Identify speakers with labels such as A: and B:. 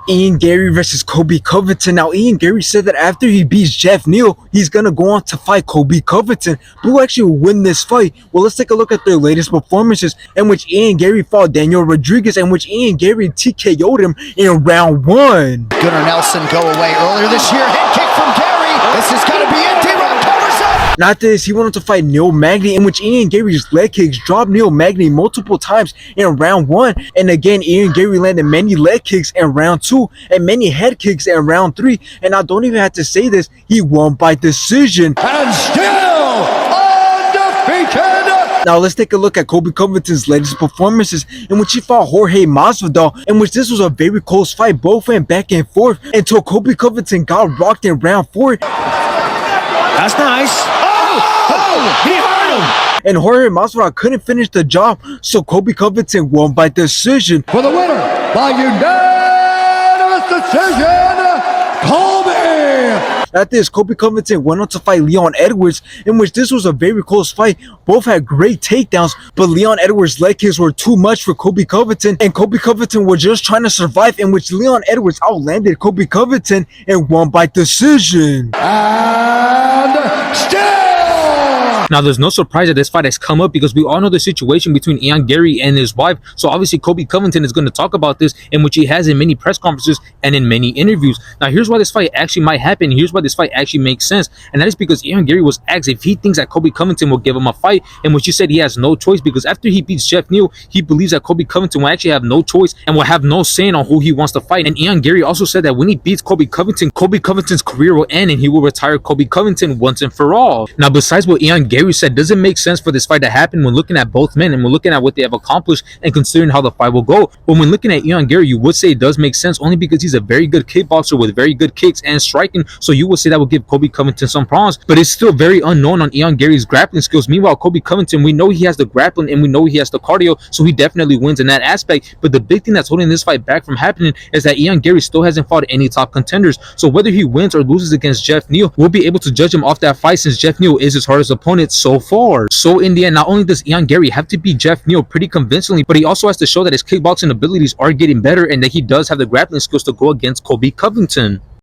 A: Ian Garry versus Colby Covington. Now, Ian Garry said that after he beats Jeff Neal, he's going to go on to fight Colby Covington. But who actually will win this fight? Well, let's take a look at their latest performances, in which Ian Garry fought Daniel Rodriguez, in which Ian Garry TKO'd him in round 1.
B: Gunnar Nelson go away earlier this year. Head kick from Garry. This has got to be it. D-Rock covers up.
A: Not this, he went on to fight Neil Magny, in which Ian Garry's leg kicks dropped Neil Magny multiple times in round 1. And again, Ian Garry landed many leg kicks in round 2 and many head kicks in round 3. And I don't even have to say this, he won by decision.
B: And still undefeated.
A: Now let's take a look at Colby Covington's latest performances, in which he fought Jorge Masvidal, in which this was a very close fight. Both went back and forth until Colby Covington got rocked in round 4.
C: That's nice. Oh, he hurt him.
A: And Jorge Masvidal couldn't finish the job, so Colby Covington won by decision.
B: For the winner by unanimous decision, Colby.
A: After this, Colby Covington went on to fight Leon Edwards, in which this was a very close fight. Both had great takedowns, but Leon Edwards' leg kicks were too much for Colby Covington, and Colby Covington was just trying to survive, in which Leon Edwards outlanded Colby Covington and won by decision.
B: And still.
C: Now, there's no surprise that this fight has come up because we all know the situation between Ian Garry and his wife. So obviously, Colby Covington is going to talk about this, in which he has in many press conferences and in many interviews. Now, here's why this fight actually might happen. Here's why this fight actually makes sense. And that is because Ian Garry was asked if he thinks that Colby Covington will give him a fight, in which he said he has no choice because after he beats Jeff Neal, he believes that Colby Covington will actually have no choice and will have no say on who he wants to fight. And Ian Garry also said that when he beats Colby Covington, Colby Covington's career will end and he will retire Colby Covington once and for all. Now, besides what Ian Garry said, doesn't make sense for this fight to happen when looking at both men and when looking at what they have accomplished and considering how the fight will go. But when looking at Ian Garry, you would say it does make sense only because he's a very good kickboxer with very good kicks and striking. So you would say that would give Colby Covington some problems, but it's still very unknown on Ian Garry's grappling skills. Meanwhile, Colby Covington, we know he has the grappling and we know he has the cardio, so he definitely wins in that aspect. But the big thing that's holding this fight back from happening is that Ian Garry still hasn't fought any top contenders. So whether he wins or loses against Jeff Neal, we'll be able to judge him off that fight since Jeff Neal is his hardest opponent so far. So in the end, not only does Ian Garry have to beat Jeff Neal pretty convincingly, but he also has to show that his kickboxing abilities are getting better and that he does have the grappling skills to go against Colby Covington.